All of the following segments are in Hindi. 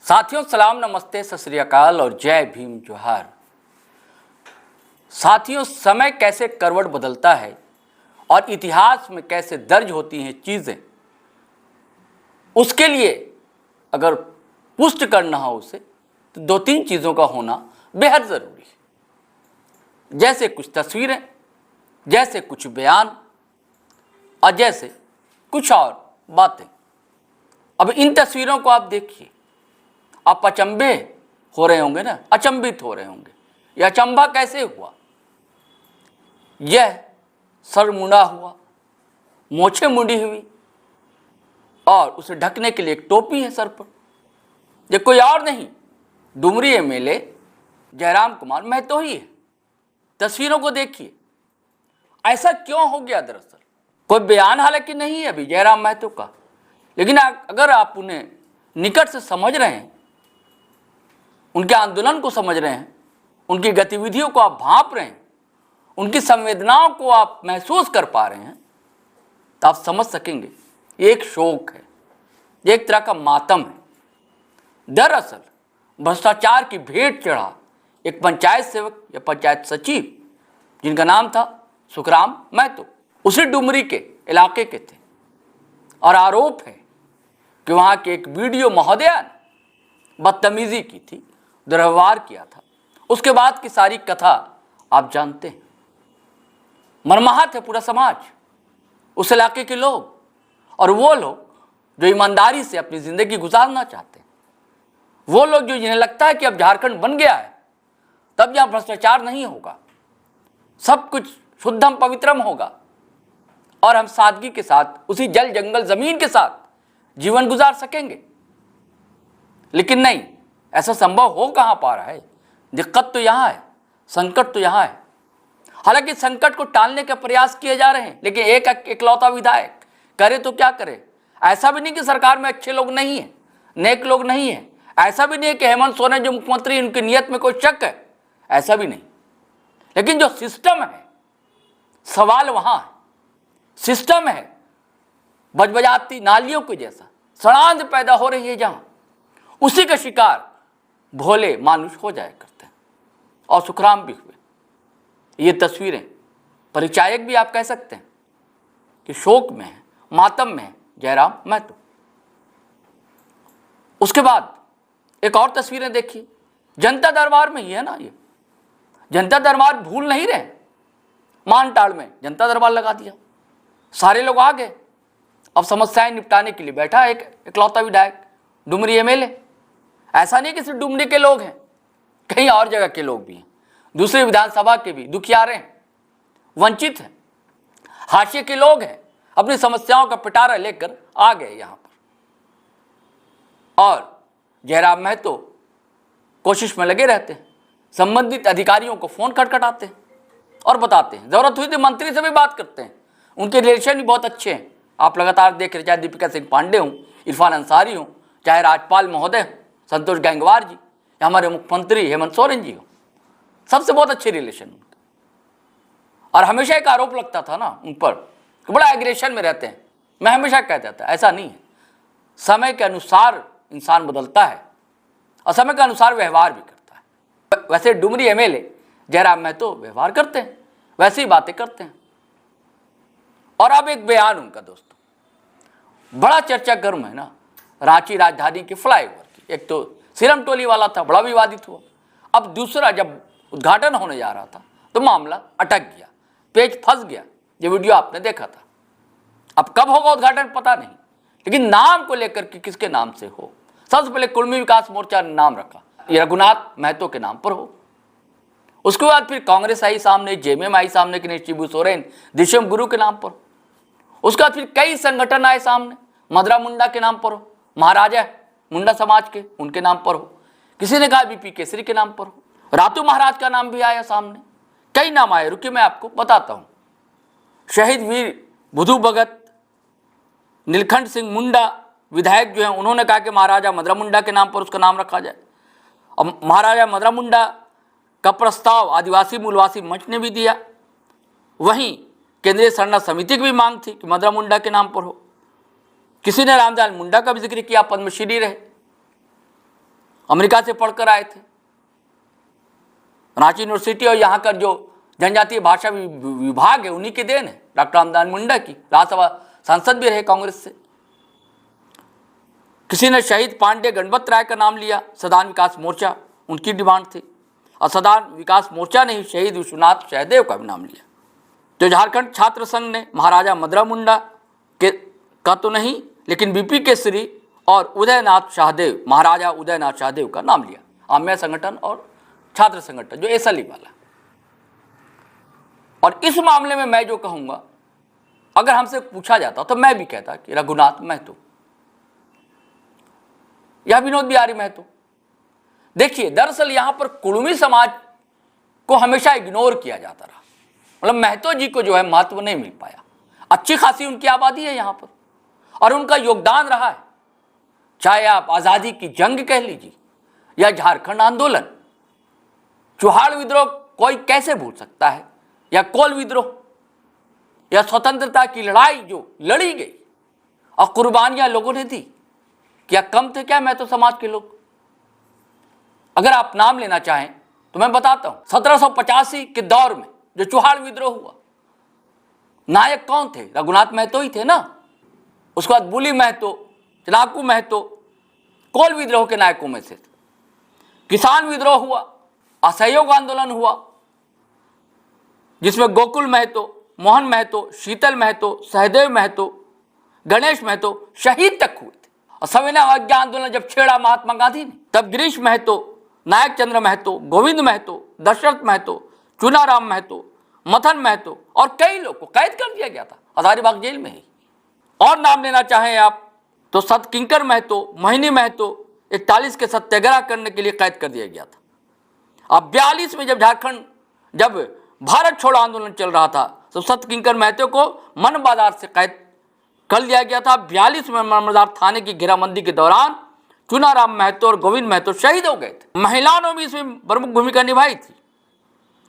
साथियों सलाम नमस्ते सत श्री अकाल और जय भीम जोहार। साथियों समय कैसे करवट बदलता है और इतिहास में कैसे दर्ज होती हैं चीज़ें, उसके लिए अगर पुष्ट करना हो उसे तो दो तीन चीज़ों का होना बेहद ज़रूरी है। जैसे कुछ तस्वीरें, जैसे कुछ बयान और जैसे कुछ और बातें। अब इन तस्वीरों को आप देखिए, आप अचंभे हो रहे होंगे ना, अचंभित हो रहे होंगे। यह अचंभा कैसे हुआ? यह सर मुंडा हुआ, मोछें मुंडी हुई और उसे ढकने के लिए एक टोपी है सर पर। ये कोई और नहीं, डुमरी एमएलए जयराम कुमार महतो ही है। तस्वीरों को देखिए, ऐसा क्यों हो गया? दरअसल कोई बयान हालांकि नहीं है अभी जयराम महतो का, लेकिन अगर आप उन्हें निकट से समझ रहे हैं, उनके आंदोलन को समझ रहे हैं, उनकी गतिविधियों को आप भांप रहे हैं, उनकी संवेदनाओं को आप महसूस कर पा रहे हैं, तो आप समझ सकेंगे ये एक शोक है, ये एक तरह का मातम है। दरअसल भ्रष्टाचार की भेंट चढ़ा एक पंचायत सेवक या पंचायत सचिव जिनका नाम था सुखराम महतो, उसी डुमरी के इलाके के थे और आरोप है कि वहाँ के एक वीडियो महोदया ने बदतमीजी की थी, दुर्व्यवहार किया था। उसके बाद की सारी कथा आप जानते हैं। मर्माहत है पूरा समाज, उस इलाके के लोग और वो लोग जो ईमानदारी से अपनी ज़िंदगी गुजारना चाहते हैं, वो लोग जो जिन्हें लगता है कि अब झारखंड बन गया है, तब यहाँ भ्रष्टाचार नहीं होगा, सब कुछ शुद्धम पवित्रम होगा और हम सादगी के साथ उसी जल जंगल ज़मीन के साथ जीवन गुजार सकेंगे। लेकिन नहीं, ऐसा संभव हो कहाँ पा रहा है? दिक्कत तो यहाँ है, संकट तो यहाँ है। हालांकि संकट को टालने के प्रयास किए जा रहे हैं, लेकिन एक इकलौता विधायक करे तो क्या करे? ऐसा भी नहीं कि सरकार में अच्छे लोग नहीं हैं, नेक लोग नहीं हैं। ऐसा भी नहीं है कि हेमंत सोरेन जो मुख्यमंत्री, उनकी नीयत में कोई शक है, ऐसा भी नहीं। लेकिन जो सिस्टम है, सवाल वहाँ है। सिस्टम है बजबजाती नालियों के जैसा, सड़ांध पैदा हो रही है जहाँ, उसी का शिकार भोले मानुष हो जाया करते हैं और सुखराम भी हुए। ये तस्वीरें परिचायक भी आप कह सकते हैं कि शोक में है, मातम में है जयराम महतो। उसके बाद एक और तस्वीरें देखिए, जनता दरबार में ही है ना। ये जनता दरबार भूल नहीं रहे, मानटाड़ में जनता दरबार लगा दिया, सारे लोग आ गए। अब समस्याएं निपटाने के लिए बैठा एक इकलौता विधायक डुमरी एमएलए। ऐसा नहीं कि सिर्फ डुमरी के लोग हैं, कहीं और जगह के लोग भी हैं, दूसरी विधानसभा के भी दुखियारे हैं, वंचित हैं, हाशिए के लोग हैं, अपनी समस्याओं का पिटारा लेकर आ गए यहाँ पर। और जयराम महतो कोशिश में लगे रहते हैं, संबंधित अधिकारियों को फोन खटखटाते हैं और बताते हैं, जरूरत हुई तो मंत्री से भी बात करते हैं। उनके रिलेशन भी बहुत अच्छे हैं, आप लगातार देख रहे, चाहे दीपिका सिंह पांडे हों, इरफान अंसारी हों, चाहे राजपाल महोदय हों, संतोष गंगवार जी या हमारे मुख्यमंत्री हेमंत सोरेन जी हो, सबसे बहुत अच्छे रिलेशन उनके। और हमेशा एक आरोप लगता था ना उन पर कि बड़ा एग्रेशन में रहते हैं। मैं हमेशा कहता था ऐसा नहीं है, समय के अनुसार इंसान बदलता है और समय के अनुसार व्यवहार भी करता है। वैसे डुमरी एमएलए जयराम महतो व्यवहार करते हैं, वैसे ही बातें करते हैं। और अब एक बयान उनका दोस्तों बड़ा चर्चा गर्म है ना, रांची राजधानी के फ्लाईओवर की। एक तो सिरम टोली वाला था, बड़ा विवादित हुआ। अब दूसरा, जब उद्घाटन होने जा रहा था तो मामला अटक गया, पेच फंस गया। ये वीडियो आपने देखा था। अब कब होगा उद्घाटन पता नहीं, लेकिन नाम को लेकर के किसके नाम से हो। सबसे पहले कुर्मी विकास मोर्चा ने नाम रखा, ये रघुनाथ महतो के नाम पर हो। उसके बाद फिर कांग्रेस आई सामने, जेएमएम आई सामने कि शिबू सोरेन दिशम गुरु के नाम पर। उसके बाद फिर कई संगठन आए सामने, मदरा मुंडा के नाम पर हो, महाराजा मुंडा समाज के उनके नाम पर हो, किसी ने कहा बीपी केसरी के नाम पर हो, रातू महाराज का नाम भी आया सामने, कई नाम आए। रुकिए मैं आपको बताता हूँ। शहीद वीर बुधू भगत, नीलखंड सिंह मुंडा विधायक जो हैं, उन्होंने कहा कि महाराजा मदरा मुंडा के नाम पर उसका नाम रखा जाए। और महाराजा मदरा मुंडा का प्रस्ताव आदिवासी मूलवासी मंच ने भी दिया। वहीं केंद्रीय सरना समिति की भी मांग थी कि मदरा मुंडा के नाम पर हो। किसी ने रामदयाल मुंडा का भी जिक्र किया, पद्मश्री रहे। अमेरिका से पढ़कर आए थे, रांची यूनिवर्सिटी और यहाँ का जो जनजातीय भाषा विभाग है उन्हीं की देन है, डॉक्टर रामदास मुंडा की। राज्यसभा सांसद भी रहे कांग्रेस से। किसी ने शहीद पांडे गणपत राय का नाम लिया, सदान विकास मोर्चा उनकी डिमांड थी, और सदान विकास मोर्चा ने ही शहीद विश्वनाथ सहदेव का भी नाम लिया। जो झारखंड छात्र संघ ने महाराजा मदरा मुंडा के का तो नहीं, लेकिन बीपी केसरी और उदयनाथ शाहदेव, महाराजा उदयनाथ शाहदेव का नाम लिया। आम्य संगठन और छात्र संगठन जो एसएलई वाला। और इस मामले में मैं जो कहूंगा, अगर हमसे पूछा जाता तो मैं भी कहता कि रघुनाथ महतो या विनोद बिहारी महतो। देखिए, दरअसल यहां पर कुड़मी समाज को हमेशा इग्नोर किया जाता रहा, मतलब महतो जी को जो है महत्व नहीं मिल पाया। अच्छी खासी उनकी आबादी है यहां पर और उनका योगदान रहा है, चाहे आप आजादी की जंग कह लीजिए या झारखंड आंदोलन। चुहाड़ विद्रोह कोई कैसे भूल सकता है, या कोल विद्रोह, या स्वतंत्रता की लड़ाई जो लड़ी गई और कुर्बानियां लोगों ने दी, क्या कम थे क्या महतो समाज के लोग? अगर आप नाम लेना चाहें तो मैं बताता हूं, 1785 के दौर में जो चुहाड़ विद्रोह हुआ, नायक कौन थे? रघुनाथ महतो ही थे ना। उसके बाद बुली महतो, चनाकू महतो कोल विद्रोह के नायकों में से थे। किसान विद्रोह हुआ, असहयोग आंदोलन हुआ, जिसमें गोकुल महतो, मोहन महतो, शीतल महतो, सहदेव महतो, गणेश महतो शहीद तक हुए थे। और सविनय अवज्ञा आंदोलन जब छेड़ा महात्मा गांधी ने, तब गिरीश महतो, नायक चंद्र महतो, गोविंद महतो, दशरथ महतो, चुनाराम महतो, मथन महतो और कई लोग को कैद कर दिया गया था हजारीबाग जेल में ही। और नाम लेना चाहें आप तो सतकिंकर महतो, मोहिनी महतो 41 के सत्याग्रह करने के लिए कैद कर दिया गया था। अब 42 में जब भारत छोड़ो आंदोलन चल रहा था तो सतकिंकर महतो को मन बाजार से कैद कर लिया गया था। 42 में मन बाजार थाने की घेराबंदी के दौरान चुनाराम महतो और गोविंद महतो शहीद हो गए थे। महिलाओं ने भी इसमें प्रमुख भूमिका निभाई थी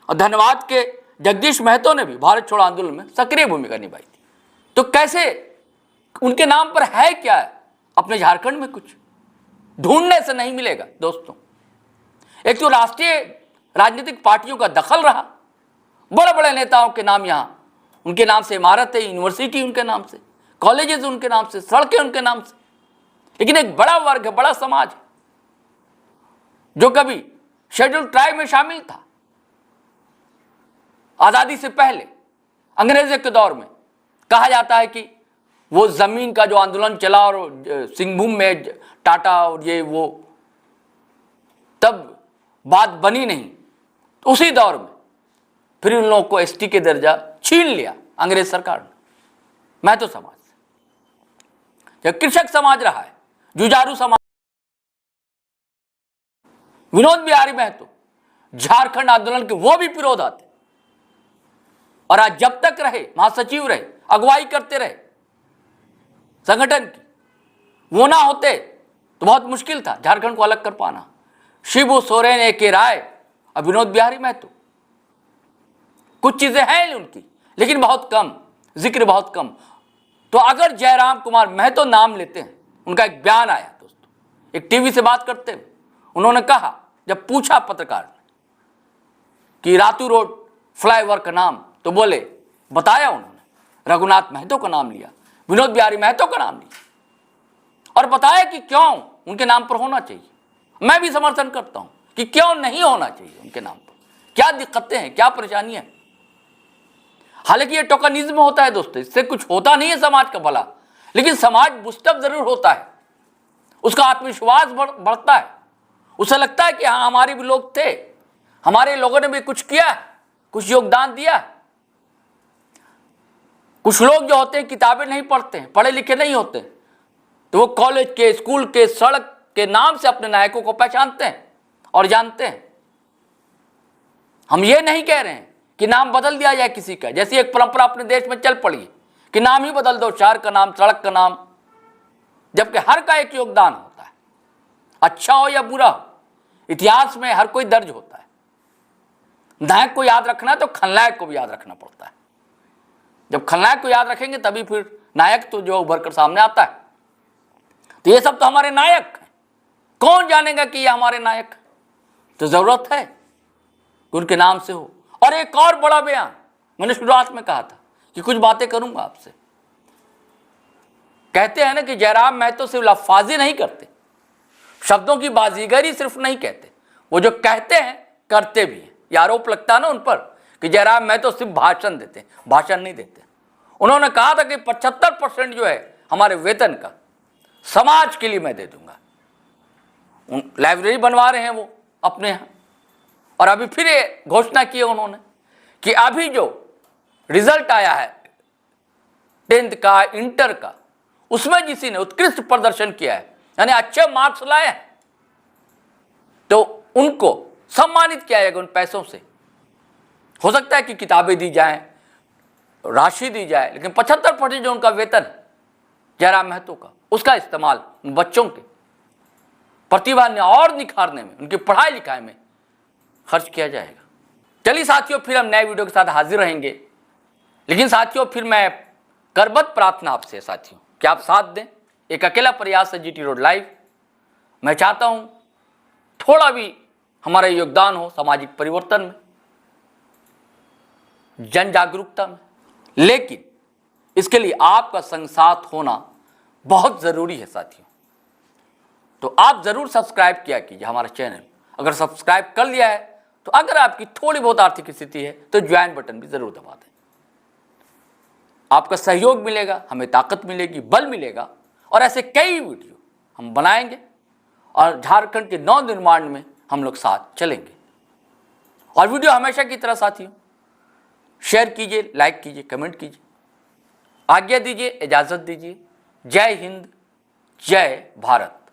और धनबाद के जगदीश महतो ने भी भारत छोड़ो आंदोलन में सक्रिय भूमिका निभाई थी। तो कैसे उनके नाम पर है क्या है? अपने झारखंड में कुछ ढूंढने से नहीं मिलेगा दोस्तों। एक तो राष्ट्रीय राजनीतिक पार्टियों का दखल रहा, बड़े बड़े नेताओं के नाम यहाँ, उनके नाम से इमारतें, यूनिवर्सिटी उनके नाम से, कॉलेजेस उनके नाम से, सड़कें उनके नाम से। लेकिन एक बड़ा वर्ग है, बड़ा समाज है जो कभी शेड्यूल ट्राइब में शामिल था। आजादी से पहले अंग्रेजों के दौर में कहा जाता है कि वो जमीन का जो आंदोलन चला और सिंहभूम में टाटा और ये वो, तब बात बनी नहीं। तो उसी दौर में फिर उन लोगों को एसटी के दर्जा छीन लिया अंग्रेज सरकार ने। महतो समाज से कृषक समाज रहा है, जुझारू समाज। विनोद बिहारी महतो झारखंड आंदोलन के वो भी विरोधा थे और आज जब तक रहे महासचिव रहे, अगुवाई करते रहे संगठन की। वो ना होते तो बहुत मुश्किल था झारखंड को अलग कर पाना। शिबू सोरेन, ए.के. राय और विनोद बिहारी महतो, कुछ चीजें हैं उनकी लेकिन बहुत कम, जिक्र बहुत कम। तो अगर जयराम कुमार महतो नाम लेते हैं, उनका एक बयान आया दोस्तों, एक टीवी से बात करते हुए उन्होंने कहा, जब पूछा पत्रकार ने कि रातू रोड फ्लाईओवर का नाम, तो बोले, बताया उन्होंने रघुनाथ महतो का नाम लिया, विनोद बिहारी महतो का नाम लिया और बताया कि क्यों उनके नाम पर होना चाहिए। मैं भी समर्थन करता हूं कि क्यों नहीं होना चाहिए उनके नाम पर, क्या दिक्कतें हैं, क्या परेशानियां हैं। हालांकि ये टोकनिज्म होता है दोस्तों, इससे कुछ होता नहीं है समाज का भला, लेकिन समाज बुस्टअप जरूर होता है, उसका आत्मविश्वास बढ़ता है, उसे लगता है कि हाँ हमारे भी लोग थे, हमारे लोगों ने भी कुछ किया, कुछ योगदान दिया। कुछ लोग जो होते हैं किताबें नहीं पढ़ते हैं, पढ़े लिखे नहीं होते, तो वो कॉलेज के, स्कूल के, सड़क के नाम से अपने नायकों को पहचानते हैं और जानते हैं। हम ये नहीं कह रहे हैं कि नाम बदल दिया जाए किसी का, जैसी एक परंपरा अपने देश में चल पड़ी है कि नाम ही बदल दो, शहर का नाम, सड़क का नाम, जबकि हर का एक योगदान होता है, अच्छा हो या बुरा हो। इतिहास में हर कोई दर्ज होता है। नायक को याद रखना है तो खलनायक को भी याद रखना पड़ता है। जब खलनायक को याद रखेंगे तभी फिर नायक तो जो उभर कर सामने आता है। तो ये सब तो हमारे नायक हैं, कौन जानेगा कि ये हमारे नायक? तो जरूरत है कि उनके नाम से हो। और एक और बड़ा बयान, मैंने शुरुआत में कहा था कि कुछ बातें करूंगा आपसे। कहते हैं ना कि जयराम महतो सिर्फ लफ्फाजी नहीं करते, शब्दों की बाजीगरी सिर्फ नहीं कहते, वो जो कहते हैं करते भी हैं। ये आरोप लगता है ना उन पर कि जयराम महतो सिर्फ भाषण देते हैं, भाषण नहीं देते। उन्होंने कहा था कि 75% जो है हमारे वेतन का समाज के लिए मैं दे दूंगा। लाइब्रेरी बनवा रहे हैं वो अपने यहाँ। और अभी फिर ये घोषणा की है उन्होंने कि अभी जो रिजल्ट आया है 10th का, इंटर का, उसमें किसी ने उत्कृष्ट प्रदर्शन किया है, यानी अच्छे मार्क्स लाए हैं, तो उनको सम्मानित किया जाएगा उन पैसों से। हो सकता है कि किताबें दी जाएं, राशि दी जाए, लेकिन 75% जो उनका वेतन जयराम महतो का, उसका इस्तेमाल बच्चों के प्रतिभा ने और निखारने में, उनकी पढ़ाई लिखाई में खर्च किया जाएगा। चलिए साथियों, फिर हम नए वीडियो के साथ हाजिर रहेंगे। लेकिन साथियों, फिर मैं करबद्ध प्रार्थना आपसे साथियों कि आप साथ दें। एक अकेला प्रयास है जीटी रोड लाइव। मैं चाहता हूं थोड़ा भी हमारा योगदान हो सामाजिक परिवर्तन में, जन जागरूकता में, लेकिन इसके लिए आपका संग साथ होना बहुत जरूरी है साथियों। तो आप जरूर सब्सक्राइब किया कीजिए हमारा चैनल। अगर सब्सक्राइब कर लिया है तो अगर आपकी थोड़ी बहुत आर्थिक स्थिति है तो ज्वाइन बटन भी जरूर दबा दें। आपका सहयोग मिलेगा, हमें ताकत मिलेगी, बल मिलेगा, और ऐसे कई वीडियो हम बनाएंगे और झारखंड के नव निर्माण में हम लोग साथ चलेंगे। और वीडियो हमेशा की तरह साथियों शेयर कीजिए, लाइक कीजिए, कमेंट कीजिए। आज्ञा दीजिए, इजाजत दीजिए। जय हिंद, जय भारत।